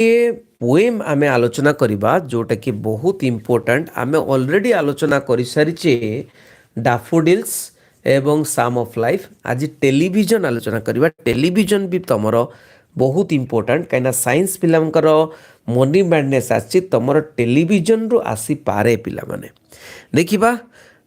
ये पोएम आमे आलोचना करिबा जोटा कि बहुत इम्पोर्टेंट आमे ऑलरेडी आलोचना करि सारिचे डैफोडिल्स एवं साम ऑफ लाइफ। आज टेलीविजन आलोचना करिबा। टेलीविजन भी तमर बहुत इम्पोर्टेंट कहीं साइंस पिलांकर मनी मैडनेस आसी तमर टेलीविजन रु आसी पारे पिला माने देखिबा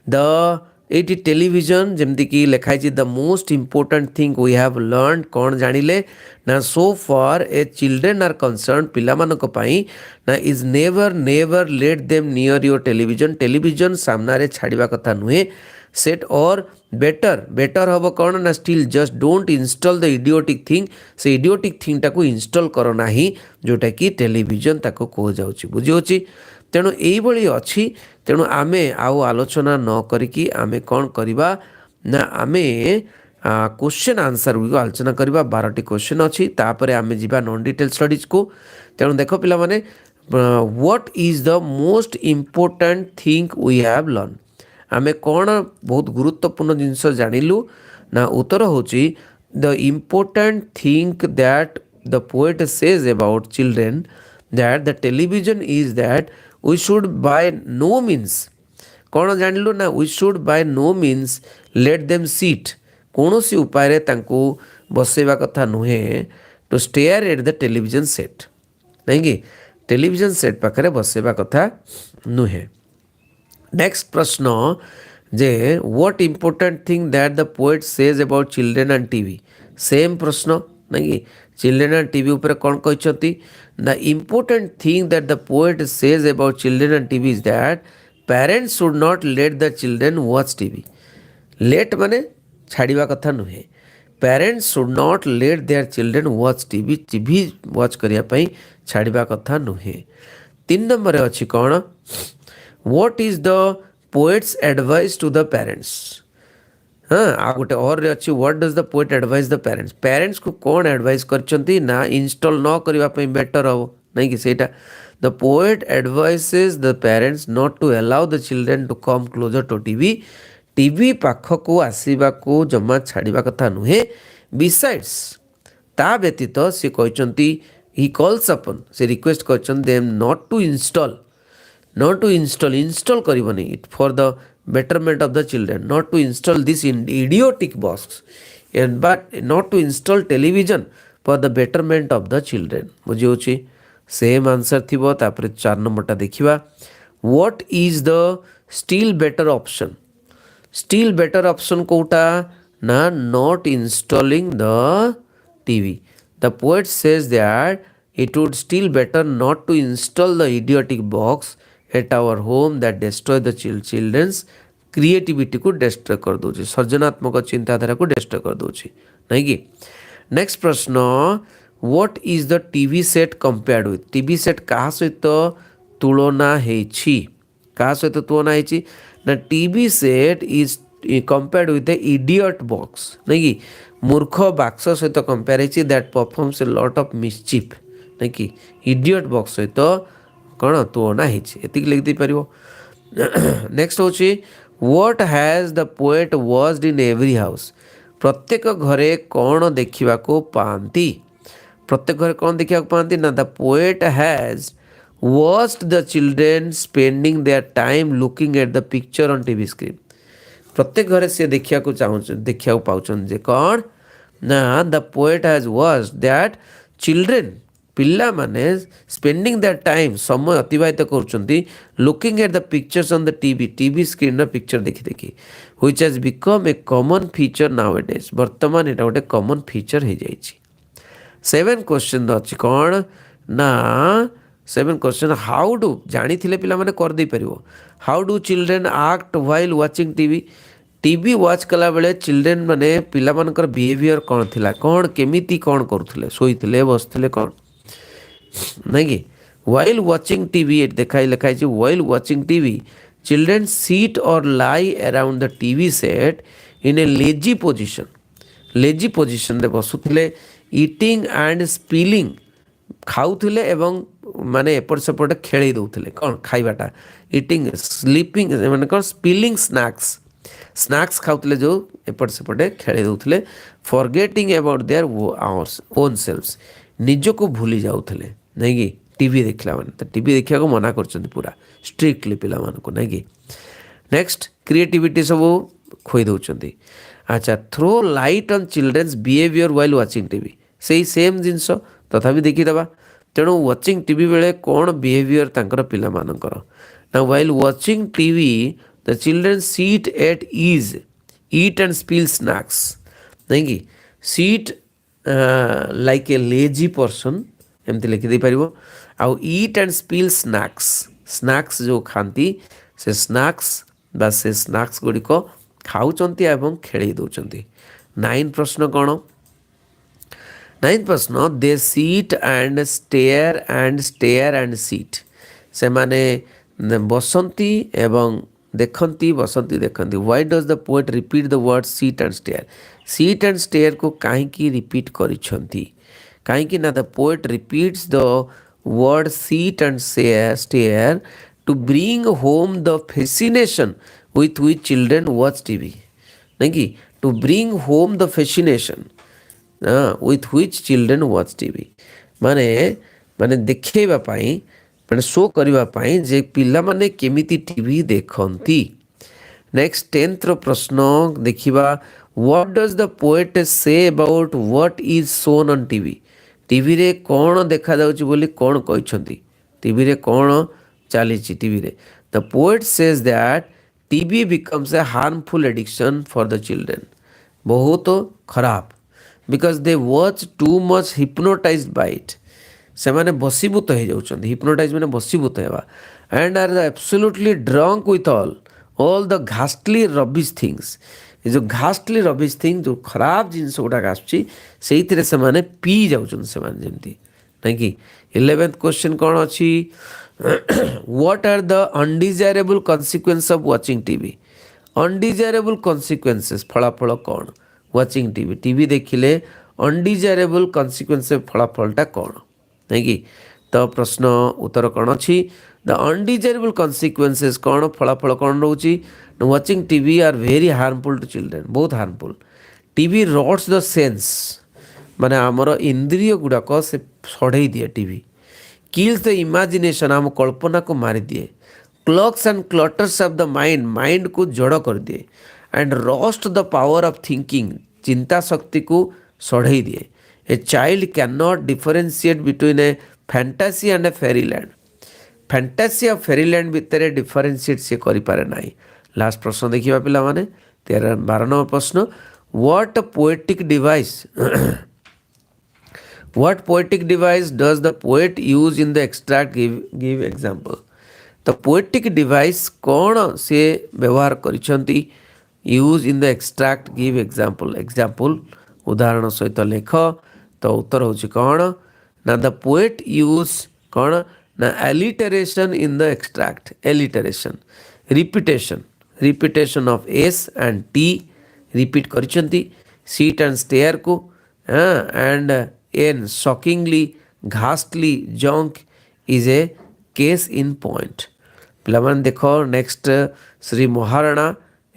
द एटी टेलीविजन जमती कि लिखाई the most important thing we have learn कौन जानिले ना so far a children are concern पिला मानक पई ना is never never let them near your television. Television सामना रे छाड़िबा कथा नुहे। सेट और बेटर बेटर हम कौन ना still just don't install the idiotic thing. से इडियोटिक थिंग टाको इंस्टॉल करो नाही जोटा कि टेलीविजन ताको कह जाउची बुझी होची। तेणु यही अच्छी तेणु आमे आउ आलोचना न करिकी आमे कौन करिबा ना आमे क्वेश्चन आंसर गुड़िक आलोचना करवा। 12टी क्वेश्चन अच्छी तापरे आमे जीवा नॉन डिटेल स्टडीज को। तेणु देख पिला माने what is the most important thing we have learn. आमे कौन बहुत गुरुत्वपूर्ण जिनस जानिलु ना उत्तर होची the important thing that the poet says about children that the television is that we should by no means कौन जानिलु ना we should by no means let them sit कौन सी उपाय तांको बसैवा कथा नुहे to stare at the television set नहीं कि टेलीविजन सेट पाखे बसैवा कथा नुहे। नेक्स्ट प्रश्न जे what important thing that the poet says about children and TV. Same प्रश्न नहीं कि चिल्ड्रेन एंड टीवी ऊपर कौन कहते the important thing that the poet says about children and TV is that parents should not let the children watch TV. Let माने छाड़िबा कथा नुहे। Parents should not let their children watch TV. TV watch करिया पई छाड़िबा कथा नुहे। 3 number अच्छी कौन what is the poet's advice to the parents. हाँ आ गोटे और अच्छी what does the poet advice the parents. Parents को कौन एडवाइस करचंती ना इंस्टॉल न करबा पई बेटर हो नहीं कि सेटा the poet advises the parents not to allow the children to come closer to TV. TV पाख को आसवा को जमा छाड़िबा कथा नुहे। बिसाइड्स ता व्यतीत से कहते ही कॉल्स अपन से रिक्वेस्ट कर them not to install install करबनी it for the betterment of the children, not to install this idiotic box and but not to install television for the betterment of the children। बुझी होची same answer थिबो। तापर 4 नंबरटा देखिबा what is the still better option. Still better option कोटा ना not installing the TV. The poet says that it would still better not to install the idiotic box at our home that destroy the children's creativity को destroy कर दूची। सर्जनात्मक चिंताधारा को destroy कर दूची नहीं कि। Next प्रश्न what is the TV set compared with. TV set क्या सहित तुलना हेछि क्या सहित तुलना हेछि ना TV set is compared with the idiot box नहीं कि मूर्ख बाक्स सहित कंपेयर हेछि that performs a lot of mischief नहीं कि इडियट बॉक्स सहित कौन तुलना होती लिख दे पार। नेक्स्ट हूँ what has the poet watched in every house. प्रत्येक घरे कौन देखा पाती। प्रत्येक घरे कौन देखा पाती ना the poet has watched the children spending their time looking at the picture on TV screen. प्रत्येक घरे से देखा देखा पाउछन जे कौन ना the poet has watched that children पिला माने स्पेंडिंग दैट टाइम समय अतिबाहित करुँच looking at the pictures on the TV screen picture देखी देखी which has become a common feature nowadays. वर्तमान यहाँ गोटे कॉमन फीचर हो जाए। 7 क्वेश्चन अच्छी कौन ना 7 क्वेश्चन हाउ डू जानी पिला माने कर दे परिवो। How do children act while watching TV. TV watch कला बेले चिल्ड्रेन माने पिला मानकर बिहेवियर कौन थिला कौन केमिति कौन करुले शोइथिले बसथिले कौन नहीं कि वाइल वाचिंग टीवी देखाई लिखाई while watching TV children sit or lie around the TV set in a lazy position रे बसुथिले इटिंग एंड स्पिलिंग खाऊथिले एवं माने एपट सेपट खेली दउथिले कौन खाइबाटा इटिंग स्लीपिंग माने कौन स्पिलिंग स्नैक्स खाऊथिले जो एपट सेपटे खेली दउथिले forgetting about their own selves निज को भूली जाउथिले नहीं कि टीवी देखला माने तो टीवी देखा को मना करछन्ती पूरा स्ट्रिक्टली पिला मानको नहीं कि नेक्स्ट क्रिएटिविटी सब खोई दउछन्ती अच्छा throw light on children's behaviour while watching TV सेही सेम जिनस तथापि देखिदेबा तेणु वाचिंग टीवी बेले कौन बिहेवियर तांकर पिला मानकर ना while watching TV the children sit at is eat and spill snacks नहीं कि sit like a lazy person एमती लिखिदे पार आउ eat and spill snacks snacks जो खाती से स्नैक्स बा से स्नैक्स गुड़िक खाऊचंती एवं खेल दौरान 9 प्रश्न कौन 9 प्रश्न दे सीट एंड सीट से माने बसंती एवं देखती बसंती देखती why does the poet repeat the word sit and stare को कहीं रिपीट करिसेंती कहीं ना the poet repeats the word sit and stare to bring home the fascination with which children watch TV नहीं कि to bring home the fascination with which children watch TV माने माने देखैबा पाई माने शो करिबा पाई जे पिला माने केमिति टीवी देखंती नेक्स्ट 10th रो प्रश्न देखिबा what does the poet say about what is shown on TV TV रे कोन देखा जाउची बोली कोन कहिसंती टीवी रे कोन चलीची टीवी रे the poet says that TV becomes a harmful addiction for the children बहुत खराब because they watch too much hypnotized by it से माने बसीभूत हो जाउछन hypnotize माने बसीभूत हेबा and are absolutely drunk with all the ghastly rubbish things ये जो घास्टली rubbish thing जो खराब जिनस गुड़ाक आसुची से माने पी जाउछन से माने जेमती नहीं कि 11th क्वेश्चन कौन अच्छी what are the undesirable consequences of watching TV undesirable consequences फलाफल कौन watching TV टीवी देखिले undesirable consequences फलाफलटा कौन नहीं कि तो प्रश्न उत्तर कौन अच्छी the undesirable consequences कौन फलाफल कौन रोची watching TV are very harmful to children बहुत harmful TV rots the sense माने आमर इंद्रिय गुड़ाक से सड़े दिए टीवी kills the imagination आम कल्पना को मारी दिए clogs and clutters of the mind को जड़ कर दिए and rost the power of thinking चिंता शक्ति को सड़े दिए a child cannot differentiate between a fantasy and a fairyland fantasy और fairyland भितर differentiate से करि पारे नाही लास्ट प्रश्न देखिबा पिला माने 12 नंबर प्रश्न what poetic device What poetic device does the poet use in the extract? Give example. तो poetic device कौन से व्यवहार करिसंती use in the extract give example. Example उदाहरण सहित लेख तो उत्तर होची कौन ना the poet use कौन ना alliteration in the extract. Alliteration repetition of S and T repeat करिसंती seat and stare को and N shockingly ghastly junk is a case in point पिलामान देखो नेक्स्ट श्री महाराणा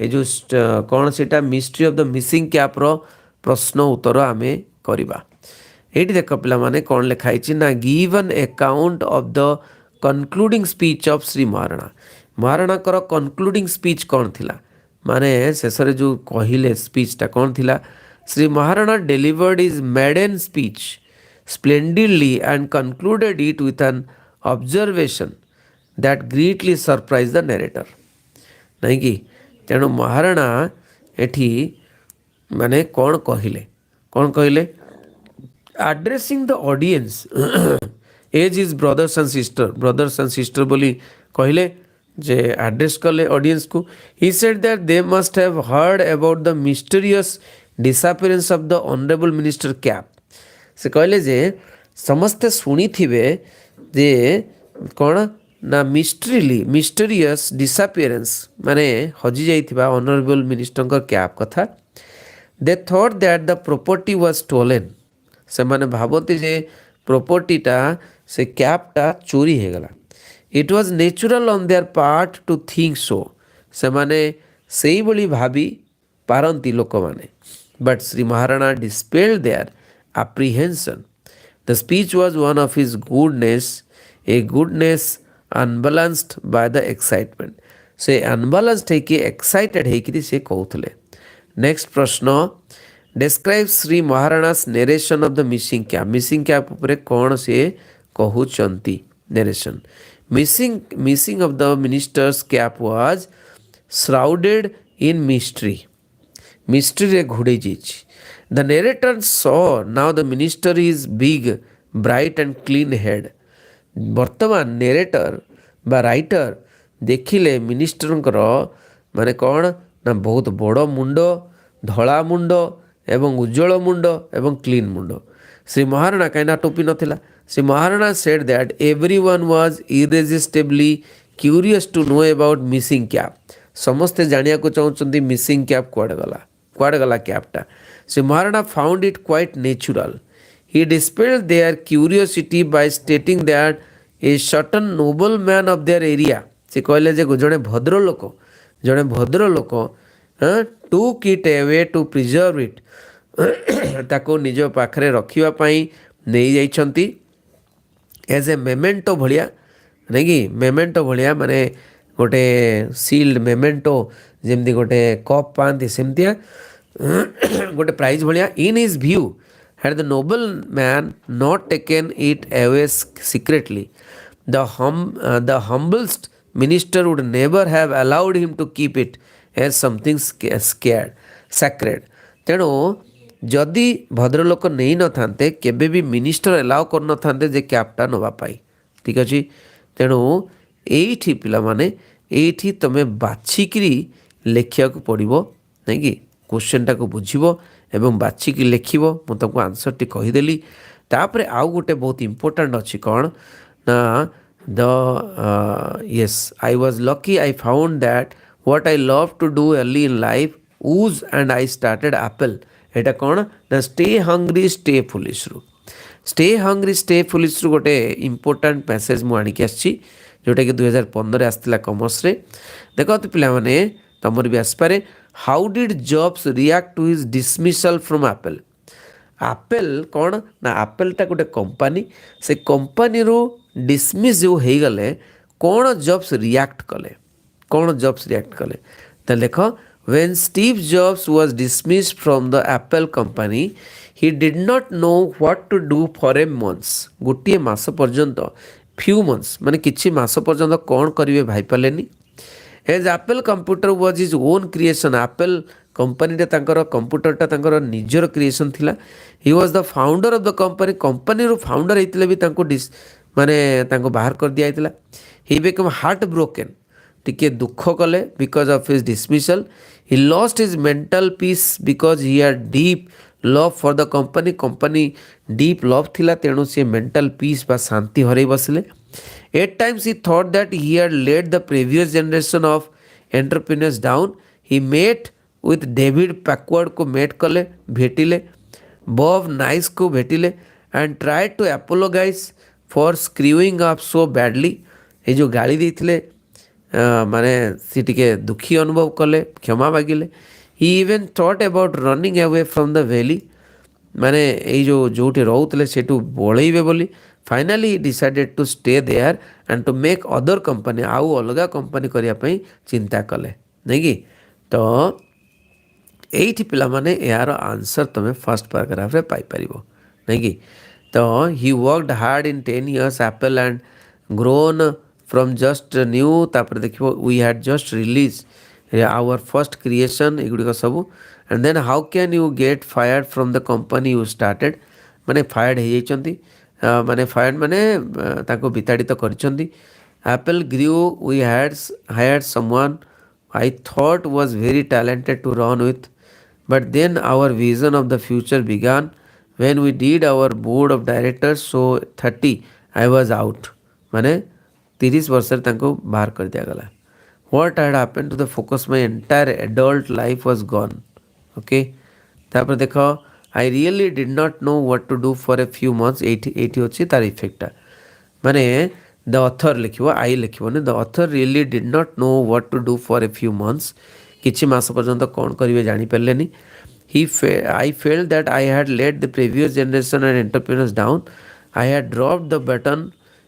ये जो कौन सीटा mystery of the missing cap रो प्रश्न उत्तर आमे करिबा एटी देख पिलामाने कौन लिखाई ना give an account of the concluding speech of Shri Maharana Maharana कर कंक्लूडिंग स्पीच कौन थिला माने शेषरे जो कहिले स्पीचटा कौन थिला Sri Maharana delivered his maiden speech splendidly and concluded it with an observation that greatly surprised the narrator. नहीं कि तेणु महाराणा एठी माने कौन कहले addressing the audience as his brothers and sister बोली कहले जे एड्रेस कले ऑडियंस को he said that they must have heard about the mysterious disappearance of the honorable minister cap से कहले जे समस्ते शुणी थिबे जे कौन ना मिस्टीरियस डिसअपियरेंस माने हजि जाइथिबा ऑनरेबल मिनिस्टर का कैप कथा they thought that the property was stolen से माने भाबती जे प्रॉपर्टीटा से कैपटा चोरी हे गला it was natural on their part to think so से माने सेही बली भाबी पारंती लोक माने but Shri Maharana dispelled their apprehension The speech was one of his goodness, a goodness unbalanced by the excitement. से unbalanced है कि excited है कि से कहूले. Next प्रश्न, describe Sri Maharanas narration of the missing cap. Missing cap उपरे कौन से कहूचंती narration. Missing of the minister's cap was shrouded in mystery. Mystery ଘୋଡ଼େଇ ଯାଇଛି. The narrator saw now the minister is big, bright and clean head. ବର୍ତ୍ତମାନ ନେରେଟର ବା writer ଦେଖିଲେ ମିନିଷ୍ଟରଙ୍କର ମାନେ କ'ଣ ନା ବହୁତ ବଡ଼ ମୁଣ୍ଡ, ଧଳା ମୁଣ୍ଡ ଏବଂ ଉଜ୍ଜଳ ମୁଣ୍ଡ ଏବଂ କ୍ଲିନ୍ ମୁଣ୍ଡ. ଶ୍ରୀ ମହାରଣା କାହିଁକିନା ଟୋପି ନଥିଲା. Shri Maharana said that everyone was irresistibly curious to know about missing cap. ସମସ୍ତେ ଜାଣିବାକୁ ଚାହୁଁଛନ୍ତି ମିସିଂ କ୍ୟାପ୍ କୁଆଡ଼େ ଗଲା କ୍ୟାପ୍ଟା. Shri Maharana found it quite natural. He dispelled their curiosity by stating that a certain nobleman of their area, ସେ କହିଲେ ଯେ ଜଣେ ଭଦ୍ରଲୋକ took it away to preserve it. ତାକୁ ନିଜ ପାଖରେ ରଖିବା ପାଇଁ ନେଇଯାଇଛନ୍ତି ଏଜ୍ ଏ ମେମେଣ୍ଟୋ ଭଳିଆ, ନାଇଁ କି ମେମେଣ୍ଟୋ ଭଳିଆ ମାନେ ଗୋଟେ ସିଲ୍ଡ ମେମେଣ୍ଟୋ ଯେମିତି ଗୋଟେ କପ୍ ପାଆନ୍ତି ସେମିତିଆ ଗୋଟେ ପ୍ରାଇଜ୍ ଭଳିଆ. In his view had the nobleman not taken it away secretly, the humblest minister would never have allowed him to keep it as something sacred. ତେଣୁ ଯଦି ଭଦ୍ରଲୋକ ନେଇନଥାନ୍ତେ କେବେ ବି ମିନିଷ୍ଟର ଏଲାଉ କରିନଥାନ୍ତେ ଯେ କ୍ୟାପ୍ଟା ନେବା ପାଇଁ. ଠିକ୍ ଅଛି. ତେଣୁ ଏଇଠି ପିଲାମାନେ ଏଇଠି ତୁମେ ବାଛିକିରି ଲେଖିବାକୁ ପଡ଼ିବ, ନାଇଁକି କ୍ୱେଶ୍ଚନଟାକୁ ବୁଝିବ ଏବଂ ବାଛିକି ଲେଖିବ. ମୁଁ ତାଙ୍କୁ ଆନ୍ସରଟି କହିଦେଲି. ତାପରେ ଆଉ ଗୋଟେ ବହୁତ ଇମ୍ପୋର୍ଟାଣ୍ଟ ଅଛି କ'ଣ ନା yes, I was lucky I found that what I love to do early in life ooze and I started apple. ଏଇଟା କ'ଣ ନା stay hungry stay foolishରୁ ଗୋଟେ ଇମ୍ପୋର୍ଟାଣ୍ଟ ମେସେଜ୍ ମୁଁ ଆଣିକି ଆସିଛି ଯେଉଁଟାକି 2015 ଆସିଥିଲା କମର୍ସରେ. ଦେଖନ୍ତୁ ପିଲାମାନେ ତମର ବି ଆସିପାରେ. How did Jobs react to his dismissal from Apple. Apple କ'ଣ ନା ଆପେଲ୍ଟା ଗୋଟେ କମ୍ପାନୀ, ସେ କମ୍ପାନୀରୁ ଡିସମିସ୍ ଯେଉଁ ହେଇଗଲେ କ'ଣ ଜବ୍ସ ରିଆକ୍ଟ କଲେ. ତ ଲେଖ when Steve Jobs was dismissed from the Apple company, he did not know what to do for a month. ଗୋଟିଏ ମାସ ପର୍ଯ୍ୟନ୍ତ few months ମାନେ କିଛି ମାସ ପର୍ଯ୍ୟନ୍ତ କ'ଣ କରିବେ ଭାବିପାରିଲେନି. As Apple computer was his own creation, Apple କମ୍ପାନୀରେ ତାଙ୍କର କମ୍ପ୍ୟୁଟରଟା ତାଙ୍କର ନିଜର କ୍ରିଏସନ୍ ଥିଲା. he was the founder of the company. କମ୍ପାନୀରୁ ଫାଉଣ୍ଡର ହେଇଥିଲେ ବି ତାଙ୍କୁ ତାଙ୍କୁ ବାହାର କରିଦିଆଯାଇଥିଲା. he became heart broken, ଟିକେ ଦୁଃଖ କଲେ because of his dismissal. he lost his mental peace because he had deep love for the company. deep love ଥିଲା ତେଣୁ ସେ mental peace ବା ଶାନ୍ତି ହରେଇ ବସିଲେ. at times he thought that he had led the previous generation of entrepreneurs down. he met with David Packard को met कले भेटिले, Bob Nice को भेटिले and tried to apologize for screwing up so badly. ये जो गाली देइथिले माने सी टिके दुखी अनुभव कले, क्षमा मागिले. he even thought about running away from the valley, माने ये जोटे रोउतले सेटू बोलैबे बोली. finally he decided to stay there and to make other company आउ अलगा कंपनी करिया पई चिंता कले, नहीं कि तो एठी पिला माने यार आंसर तुम्हें फर्स्ट पैराग्राफ रे पाई परिबो, नहीं कि तो he worked hard in 10 years Apple and grown from just new. तापर देखिबो we had just released our first creation एगुडी को सब. and then how can you get fired from the company you started. माने fired हे जाइचंती, माने fired माने ताको बिताड़ित करचंती. Apple grew, we had hired someone I thought was very talented to run with, but then our vision of the future began when we did our board of directors. so 30 I was out, माने 30 वर्ष तांको बाहर कर दिया गला. what had happened to the focus my entire adult life was gone. okay, तापर देखो I really did not know what to do for a few months. 80 होची तार इफेक्ट माने the author लिखिबो I लिखिबोने the author really did not know what to do for a few months. किछि मास पर्यंत कोन करिवे जानि परलेनी. I felt that I had let the previous generation and entrepreneurs down. I had dropped the baton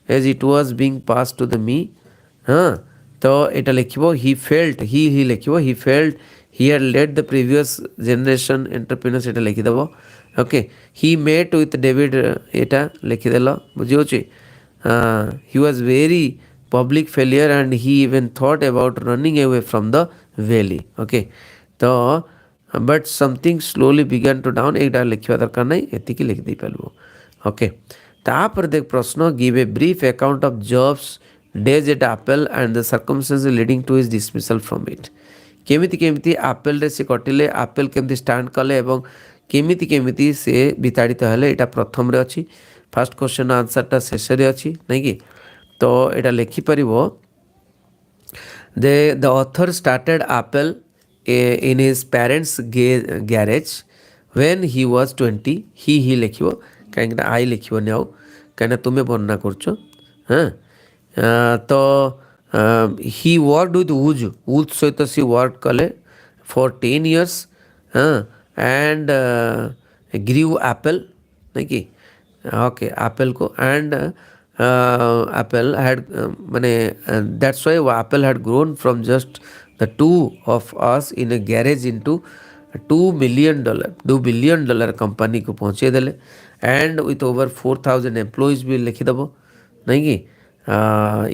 as it was being passed to the me. हाँ तो এটা লিখিব he felt he লিখিব he felt he had led the previous generation entrepreneurs এটা লিখিদেব ওকে he met with David এটা লিখিদেল বুঝিহଉଛି he was very public failure and he even thought about running away from the valley okay तो but something slowly began to down ଏଇଟା ଲେଖିବା ଦରକାର ନାହିଁ ଏତିକି ଲେଖିଦେଇପାରିବ okay ତାପରେ ଦେଖ ପ୍ରଶ୍ନ give a brief account of jobs days at Apple and the circumstances leading to his dismissal from it କେମିତି କେମିତି ଆପେଲରେ ସେ କଟିଲେ ଆପେଲ କେମିତି ଷ୍ଟାଣ୍ଡ କଲେ ଏବଂ କେମିତି କେମିତି ସେ ବିତାଡ଼ିତ ହେଲେ ଏଇଟା ପ୍ରଥମରେ ଅଛି ଫାର୍ଷ୍ଟ କ୍ୱେଶ୍ଚନ୍ ଆନ୍ସରଟା ଶେଷରେ ଅଛି ନାଇଁ କି ତ ଏଇଟା ଲେଖିପାରିବ the author started Apple in his parents garage when he was 20 he ଲେଖିବ କାହିଁକିନା ଆଇ ଲେଖିବନି ଆଉ କାହିଁକିନା ତୁମେ ବର୍ଣ୍ଣନା କରୁଛ ହଁ ତ he worked with wood ସହିତ ସେ work କଲେ for 10 years and grew apple ନାଇଁ କି okay ଆପେଲକୁ and Apple had that's why Apple had grown from just the two of us in a garage into $2 billion company को पहुँचे देले and with over 4,000 employees भी लिखिदेव नहीं कि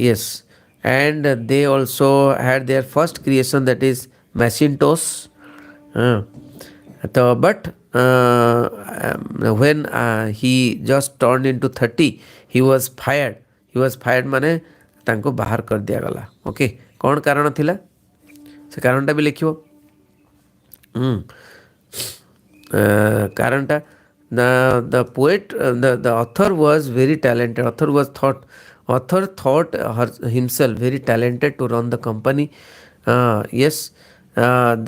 yes and they also had their first creation that is Macintosh so but when he just turned into 30 he was fired माने तांको बाहर कर दिया गला ओके कौन कारण थिला से कारणटा भी लिखियो कारणटा the poet the author was very talented author thought himself very talented to run the company yes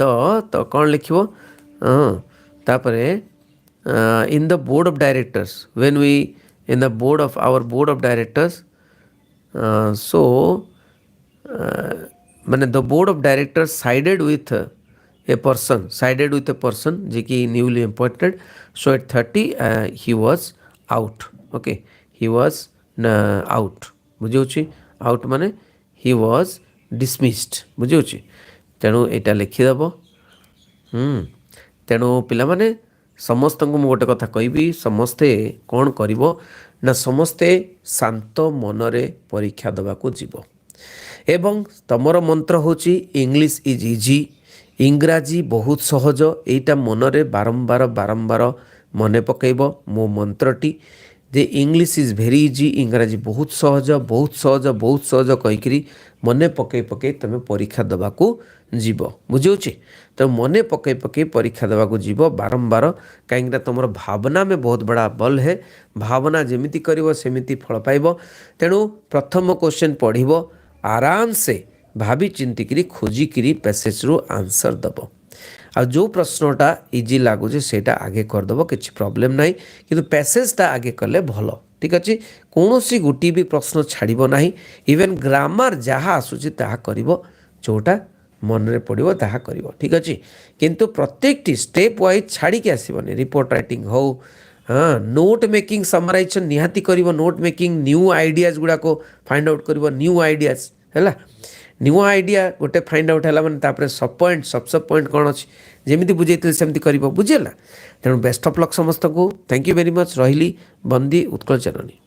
तो कौन लिखियो तापरे in the board of directors when we in the board of our board of directors so the board of directors sided with a person जे कि newly appointed so at 30 he was out okay he was out बुझे out माने he was dismissed बुझे तेणु एटा लिखिदेव तेणु पिलामाने समस्त को गोटे कथा कहबी समस्ते कौन करिवो ना समस्ते शांत मनरे परीक्षा देवाको जीव एवं तमर मंत्र होची इंग्लिश इज इजी इंग्राजी बहुत सहज एटा मनरे बारंबार मने पकेइबो मो मंत्रटी जे इंग्लिश इज भेरी इजी इंग्राजी बहुत सहज कहीकि मने पकई तुम परीक्षा देवाको जीव बुझे तो मने पकई परीक्षा देवाको जीव बारंबार कहीं तुम भावना में बहुत बड़ा बल है भावना जमीती कर सेमिति फल पाइब तेणु प्रथम क्वेश्चन पढ़ आराम से भाभी चिंतिकी खोजिकी पैसेज रु आंसर दब आ जो प्रश्नटा इजी लगुचे सेटा आगे करदेव किसी प्रॉब्लम ना कि पैसेजटा आगे कले भल ठीक अच्छे कौन सी गोटी भी प्रश्न छाड़ब ना इवेन ग्रामर जहाँ आसूची ताहा करिवो जोटा मन में पड़ो ताहा करिवो ठीक अच्छे किंतु प्रत्येक स्टेप वाइज छाड़ी के आसबनी रिपोर्ट राइटिंग हो हाँ नोट मेकिंग समराइजेशन निहाती करिवो नोट मेकिंग न्यू आइडियाज गुड़ाक फाइंड आउट करिवो न्यू आइडियाज है न्यू आइडिया गोटे फाइंड आउट है मैंने सब पॉइंट कौन अच्छी जमी बुझे सेमती कर बुझेगा तेणु बेस्ट ऑफ लक समस्त को थैंक यू वेरी मच रही बंदी उत्कल चरणी।